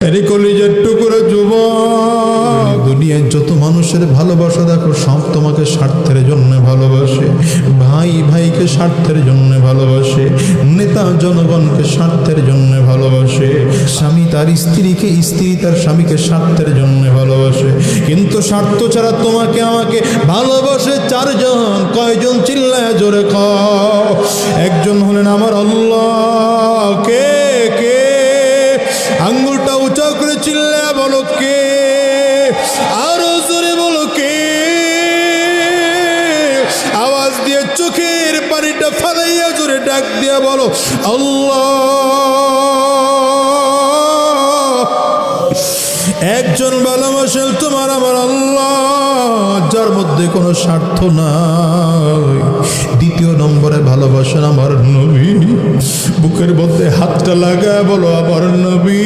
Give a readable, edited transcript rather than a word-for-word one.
আরে কলিজার টুকরো যুবক, দুনিয়ায় যত মানুষের ভালোবাসা দেখো সব তোমাকে স্বার্থের জন্য ভালোবাসে। ভাই ভাইকে স্বার্থের জন্য ভালোবাসে, নেতা জনগণকে স্বার্থের জন্য ভালোবাসে, স্বামী তার স্ত্রীকে, স্ত্রী তার স্বামীকে স্বার্থের জন্য ভালোবাসে। কিন্তু স্বার্থ ছাড়া তোমাকে আমাকে ভালোবাসে চারজন। কয়জন? চিল্লায় জোরে কও। একজন হলেন আমার আল্লাহ। কে কে? আঙ্গুলটা উঁচা করে চিল্লায় বলো কে? আরো জোরে বলো কে? আওয়াজ দিয়ে চোখের পানিটা ফালাইয়া জোরে ডাক দিয়া বলো আল্লাহ। একজন ভালোবাসেন তোমার আমার আল্লাহ, যার মধ্যে কোনো স্বার্থ নাই। দ্বিতীয় নম্বরে ভালোবাসেন আমার নবী। বুকের মধ্যে হাতটা লাগায় বলো আমার নবী।